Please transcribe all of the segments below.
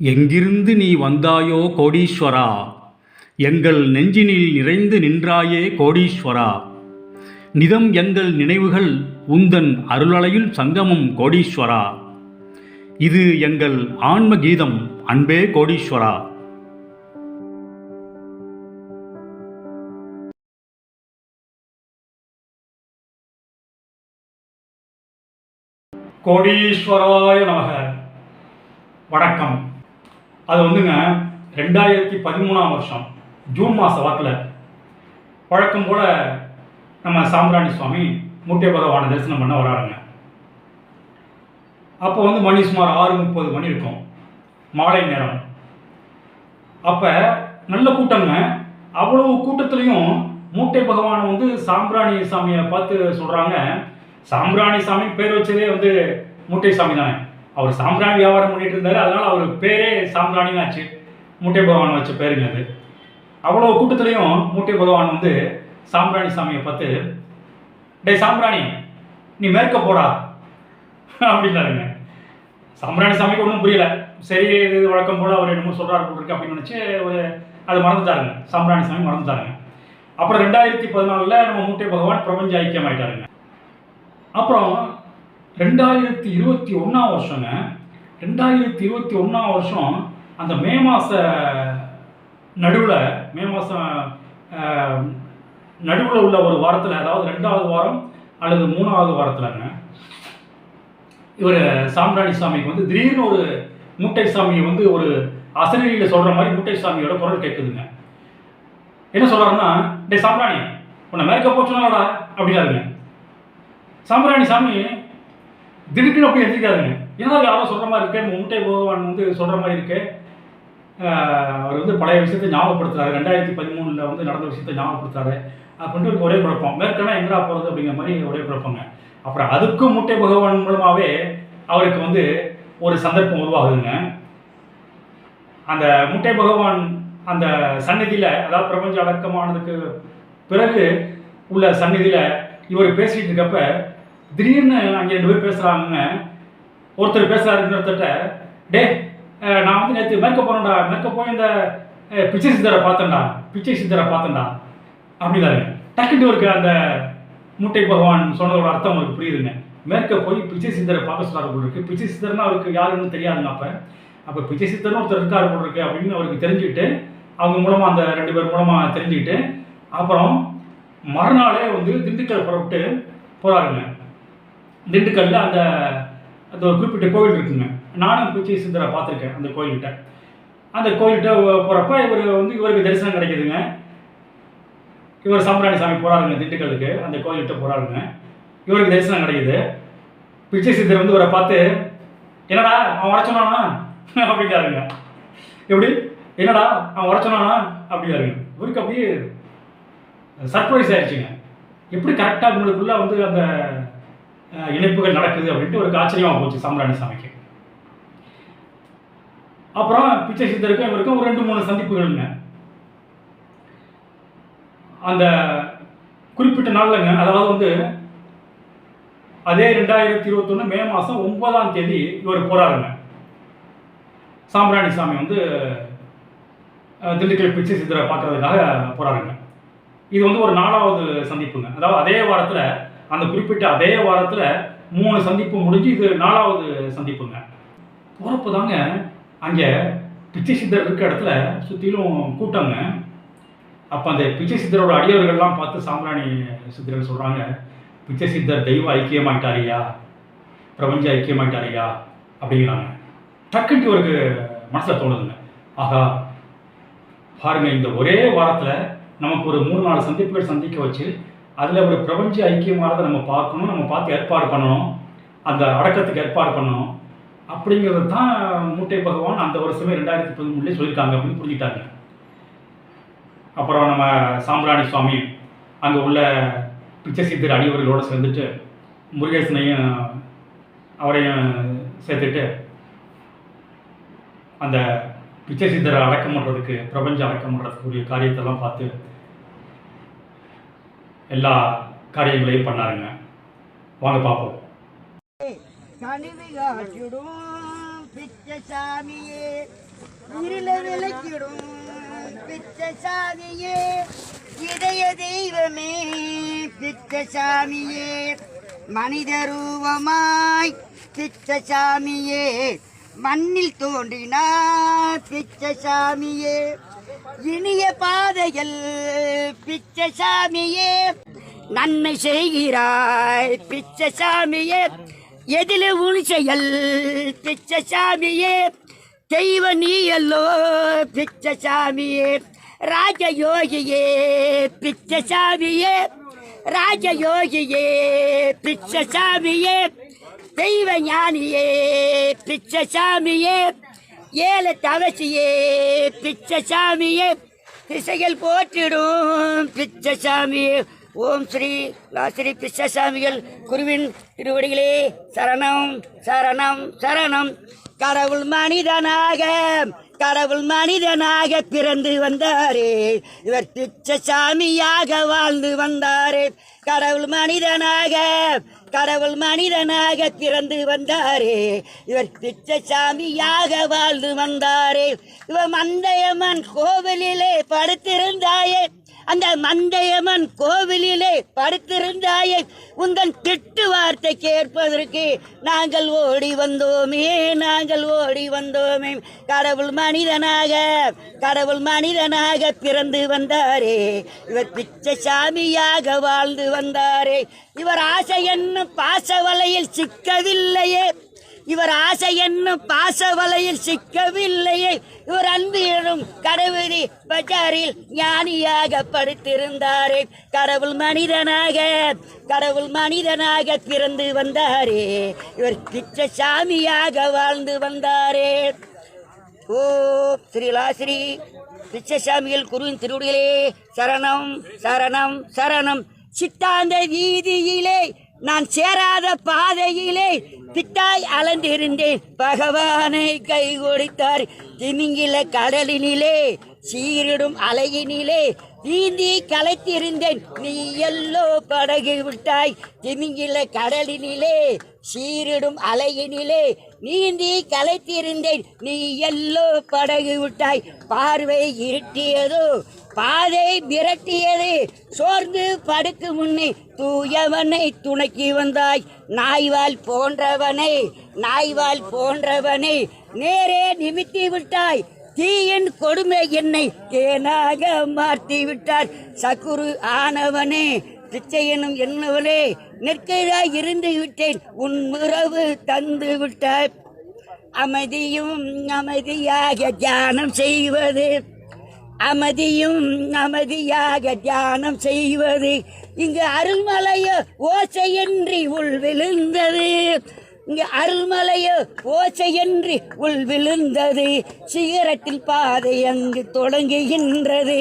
எங்கிருந்து நீ வந்தாயோ கோடீஸ்வரா, எங்கள் நெஞ்சினில் நிறைந்து நின்றாயே கோடீஸ்வரா. நிதம் எங்கள் நினைவுகள் உந்தன் அருளலையில் சங்கமம் கோடீஸ்வரா. இது எங்கள் ஆன்ம கீதம் அன்பே கோடீஸ்வரா. கோடீஸ்வராய நமக. வணக்கம். அது வந்துங்க 2013ஆம் வருஷம் ஜூன் மாத வாக்கில் வழக்கம் போல் நம்ம சாம்பிராணி சுவாமி மூட்டை பகவானை தரிசனம் பண்ண வராருங்க. அப்போ வந்து மணி சுமார் 6:30 மணி இருக்கும், மாலை நேரம். அப்போ நல்ல கூட்டங்க. அவ்வளவு கூட்டத்துலேயும் மூட்டை பகவானை வந்து சாம்பிராணி சாமியை பார்த்து சொல்கிறாங்க, சாம்பிராணி சாமி பேர் வச்சதே வந்து மூட்டை சாமி தானே. அவர் சாம்பிராணி வியாபாரம் பண்ணிட்டு இருந்தார், அதனால் அவர் பேரே சாம்பிராணின்னு ஆச்சு. மூட்டை பகவான் வச்ச பேருங்க அது. அவ்வளோ கூட்டத்துலேயும் மூட்டை பகவான் வந்து சாம்பிராணி சாமியை பார்த்து, டே சாம்பிராணி நீ மேற்க போடா அப்படின்னாருங்க. சாம்பிராணி சாமிக்கு ஒன்றும் புரியல. சரி, இது வழக்கம் போல் அவர் என்னமோ சொல்கிறாரு போல் இருக்கு அப்படின்னு நினச்சி அதை மறந்துட்டாருங்க. சாம்பிராணி சாமி மறந்துட்டாருங்க. அப்புறம் 2014 நம்ம மூட்டை பகவான் பிரபஞ்ச ஐக்கியம் ஆகிட்டாருங்க. அப்புறம் 2021ஆம் வருஷங்க. 2021ஆம் வருஷம் அந்த மே மாதம் நடுவில் உள்ள ஒரு வாரத்தில், அதாவது 2வது வாரம் அல்லது 3வது வாரத்தில்ங்க, இவர் சாம்பிராணி சாமிக்கு வந்து திடீர்னு ஒரு மூட்டை சாமியை வந்து ஒரு அசரீரியில் சொல்கிற மாதிரி மூட்டை சாமியோட குரல் கேட்குதுங்க. என்ன சொல்கிறாருன்னா, டே சாம்பிராணி உன்னை மேற்க போச்சுனாலடா அப்படின்னாருங்க. சாம்பிராணி சாமி திடுக்குன்னு அப்படி எழுதிக்காருங்க. ஏன்னா யாரோ சொல்கிற மாதிரி இருக்கேன், மூட்டை பகவான் வந்து சொல்கிற மாதிரி இருக்கு. அவர் வந்து பழைய விஷயத்தை ஞாபகப்படுத்துறாரு, 2013 வந்து நடந்த விஷயத்தை ஞாபகப்படுத்துறாரு அப்படின்ட்டு ஒரு ஒரே குழப்பம். மேற்கனா எங்கடா போகிறது அப்படிங்கிற மாதிரி ஒரே குழப்பங்க. அப்புறம் அதுக்கும் மூட்டை பகவான் மூலமாகவே அவருக்கு வந்து ஒரு சந்தர்ப்பம் உருவாகுதுங்க. அந்த மூட்டை பகவான் அந்த சந்நிதியில், அதாவது பிரபஞ்ச அடக்கமானதுக்கு பிறகு உள்ள சந்நிதியில் இவர் பேசிகிட்டு இருக்கப்ப திடீர்னு அங்கே 2 பேர் பேசுகிறாங்க. ஒருத்தர் பேசுகிறாரு இன்னொருத்தட்ட, டே நான் வந்து நேற்று மேற்க போகிறேன்டா, மேற்க போய் இந்த பிச்சை சித்தரை பார்த்தேன்டா அப்படின்னாரு. டக்குன்னு இவருக்கு அந்த மூட்டை பகவான் சொன்னதோட அர்த்தம் அவருக்கு புரியுதுங்க. மேற்க போய் பிச்சை சித்தரை பார்க்க சொல்கிறார் போல் இருக்குது. பிச்சை சித்தர்னா அவருக்கு யாருன்னு தெரியாதுங்க. அப்போ பிச்சை சித்தர்னு ஒருத்தர் இருக்கார் போல் இருக்குது அப்படின்னு அவருக்கு தெரிஞ்சுக்கிட்டு, அவங்க மூலமாக அந்த 2 பேர் மூலமாக தெரிஞ்சுக்கிட்டு, அப்புறம் மறுநாளே வந்து திண்டுக்கல் புறப்பட்டு போகிறாருங்க. திண்டுக்கல்லில் அந்த ஒரு குறிப்பிட்ட கோவில் இருக்குங்க. நானும் பிச்சை சித்தரை பார்த்துருக்கேன் அந்த கோயில்கிட்ட. அந்த கோயில்கிட்ட போகிறப்ப இவருக்கு தரிசனம் கிடைக்குதுங்க. இவர் சாம்பிராணி சாமி போகிறாருங்க திண்டுக்கல்லுக்கு, அந்த கோயில்கிட்ட போகிறாருங்க. இவருக்கு தரிசனம் கிடைக்குது. பிச்சை சித்தர் வந்து இவரை பார்த்து, என்னடா அவன் வர சொன்னானா அப்படிங்கிறாருங்க. எப்படி என்னடா அவன் வர சொன்னானா அப்படிங்கிறாருங்க. இவருக்கு அப்படியே சர்ப்ரைஸ் ஆயிடுச்சுங்க. எப்படி கரெக்டாக உங்களுக்குள்ள வந்து அந்த இணைப்புகள் நடக்குது அப்படின்ட்டு ஒரு ஆச்சரியமாக போச்சு சாம்பிராணி சாமிக்கு. அப்புறம் பிச்சை சித்தருக்கும் இவருக்கும் ஒரு 2-3 சந்திப்புகள்ங்க. அந்த குறிப்பிட்ட நாள்லங்க, அதாவது வந்து அதே 2021 மே மாதம் 9ஆம் தேதி இவர் போகிறாருங்க. சாம்பிராணி சாமி வந்து திண்டுக்கல் பிச்சை சித்தரை பார்க்கறதுக்காக போகிறாருங்க. இது வந்து ஒரு 4வது சந்திப்புங்க. அதாவது அதே வாரத்தில், அந்த குறிப்பிட்ட அதே வாரத்தில் 3 சந்திப்பு முடிஞ்சு இது 4வது சந்திப்புங்க. போகிறப்ப தாங்க அங்கே பிச்சை சித்தர் இருக்க இடத்துல சுற்றிலும் கூட்டங்க. அப்போ அந்த பிச்சை சித்தரோட அடியவர்கள்லாம் பார்த்து சாம்பிராணி சித்தர்கள் சொல்கிறாங்க, பிச்சை சித்தர் தெய்வ ஐக்கியமாயிட்டாரியா, பிரபஞ்ச ஐக்கியமாயிட்டாரியா அப்படிங்கிறாங்க. டக்குன்ட்டு இவருக்கு மனசில் தோணுதுங்க, ஆகா பாருங்க, இந்த ஒரே வாரத்தில் நமக்கு ஒரு 3-4 சந்திப்புகள் சந்திக்க வச்சு அதில் ஒரு பிரபஞ்ச ஐக்கியமானதை நம்ம பார்க்கணும், நம்ம பார்த்து ஏற்பாடு பண்ணணும், அந்த அடக்கத்துக்கு ஏற்பாடு பண்ணணும் அப்படிங்கிறது தான் மூட்டை பகவான் அந்த வருஷமே 2013 சொல்லியிருக்காங்க அப்படின்னு புரிஞ்சுட்டாங்க. அப்புறம் நம்ம சாம்பிராணி சுவாமி அங்கே உள்ள பிச்சை சித்தர் அடியவர்களோடு சேர்ந்துட்டு முருகேசனையும் அவரையும் சேர்த்துட்டு அந்த பிச்சை சித்தரை அடக்கம் பண்ணுறதுக்கு, பிரபஞ்சம் அடக்கம் பண்ணுறதுக்குரிய காரியத்தெல்லாம் பார்த்து எல்லா காரியங்களையும் பண்ணாருங்க. வாங்க பார்ப்போம். இருள விளக்கிடும் பிச்சசாமியே, இதய தெய்வமே பிச்சசாமியே, மனித ரூபமாய் பிச்சசாமியே, மண்ணில் தோன்றினார் பிச்சசாமியே, இனிய பாதைகள் பிச்சசாமியே, நன்மை செய்கிறாய் பிச்சசாமியே, எதில உன் செயல் பிச்சசாமியே, தெய்வ நீ அல்லோ பிச்சசாமியே, ராஜயோகியே பிச்சசாமியே, ராஜயோகியே பிச்சசாமியே, தெய்வ ஞானியே பிச்சசாமியே, ஏழு தவசியே பிச்சசாமியே, திசைகள் போற்றிடும் பிச்சசாமியே. ஓம் ஸ்ரீ லாஸ்ரீ பிச்சசாமிகள் குருவின் திருவடிகளே சரணம் சரணம் சரணம். கடவுள் மனிதனாக கடவுள் மனிதனாக பிறந்து வந்தாரே, இவர் பிச்சசாமியாக வாழ்ந்து வந்தாரே. கடவுள் மனிதனாக பிறந்து வந்தாரே, இவர் பிச்சசாமியாக வாழ்ந்து வந்தாரே. இவர் மந்தையம்மன் கோவிலிலே படுத்திருந்தாயே, அந்த மந்தையம்மன் கோவிலிலே படுத்திருந்தாயே, உங்கள் திட்டு வார்த்தை கேட்பதற்கு நாங்கள் ஓடி வந்தோமே. கடவுள் மனிதனாக பிறந்து வந்தாரே, இவர் பிச்சசாமியாக வாழ்ந்து வந்தாரே. இவர் ஆசை என்னும் பாசவலையில் சிக்கவில்லையே, இவர் அன்பு எனும் கடவுளி பஜாரில் ஞானியாக படுத்திருந்தாரே. கடவுள் மனிதனாக பிறந்து வந்தாரே, இவர் பிச்சசாமியாக வாழ்ந்து வந்தாரே. ஓ ஸ்ரீ பிச்சசாமிகள் குருவின் திருவடிகளே சரணம் சரணம் சரணம். சித்தாந்த வீதியிலே நான் சேராத பாதையிலே திட்டாய் அலைந்திருந்தேன், பகவானை கை கொடுத்தார். திமிங்கில கடலினிலே சீரிடும் அலையினிலே நீந்தி கலைத்திருந்தேன், நீ எல்லோ படகு விட்டாய். திமிங்கில கடலினிலே சீரிடும் அலையினிலே நீந்தி கலைத்திருந்தேன், நீ எல்லோ படகு விட்டாய். பார்வை இருட்டியதோ பாதை விரட்டியது, சோர்ந்து படுக்கு முன்னே தூயவனை துணைக்கி வந்தாய். நாய்வால் போன்றவனை நேரே நிமித்தி விட்டாய். தீயின் கொடுமை என்னை தேனாக மாற்றி விட்டார். சக்குரு ஆனவனே பிச்சையனும் என்னவனே, நெற்கையாய் இருந்து விட்டேன், உன் உறவு தந்து விட்டாய். அமைதியாக தியானம் செய்வது, இங்கு அருள்மலையோ ஓசையின்றி உள் விழுந்தது. சிகரத்தில் பாதை அங்கு தொடங்குகின்றது.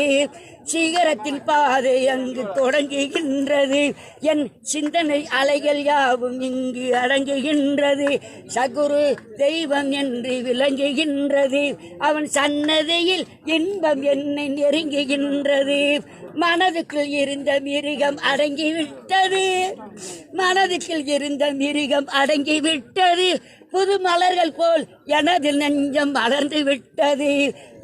என் சிந்தனை அலைகள் யாவும் இங்கு அடங்குகின்றது. சகுரு தெய்வம் என்று விளங்குகின்றது. அவன் சன்னதியில் இன்பம் என்னை நெருங்குகின்றது. மனதுக்குள் இருந்த மிருகம் அடங்கிவிட்டது. புது மலர்கள் போல் எனது நெஞ்சம் மலர்ந்து விட்டது.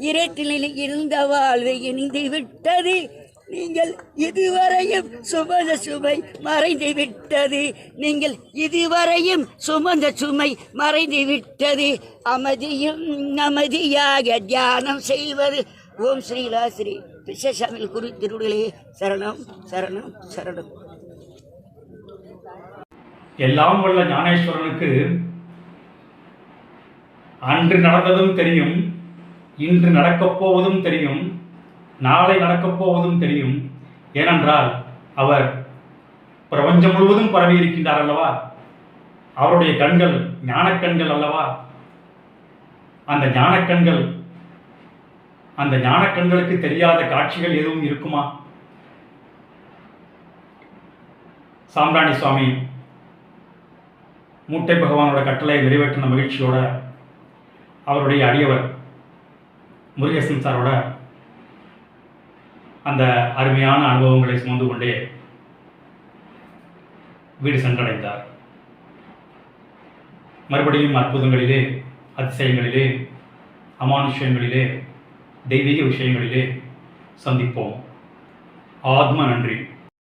இரட்டினில் இருந்த வாழ்வை இணைந்து விட்டது. நீங்கள் இதுவரையும் சுமந்த சுமை மறைந்து விட்டது. அமைதியாக தியானம் செய்வது. ஓம் ஸ்ரீ பிச்சசாமிகள் குரு திருவிழே சரணம் சரணம் சரணம். எல்லாம் வல்ல ஞானேஸ்வரனுக்கு அன்று நடந்ததும் தெரியும், இன்று நடக்கப் போவதும் தெரியும், நாளை நடக்கப் போவதும் தெரியும். ஏனென்றால் அவர் பிரபஞ்சம் முழுவதும் பரவி இருக்கின்றார் அல்லவா. அவருடைய கண்கள் ஞானக்கண்கள் அல்லவா. அந்த ஞானக்கண்களுக்கு தெரியாத காட்சிகள் எதுவும் இருக்குமா? சாம்பிராணி சுவாமி மூட்டை பகவானோட கட்டளை நிறைவேற்றின மகிழ்ச்சியோட அவருடைய அடியவர் முருகேசன் சாரோட அந்த அருமையான அனுபவங்களை சுமந்து கொண்டே வீடு சென்றடைந்தார். மறுபடியும் அற்புதங்களிலே அதிசயங்களிலே அமானுஷ்யங்களிலே தெய்வீக விஷயங்களிலே சந்திப்போம். ஆத்ம நன்றி.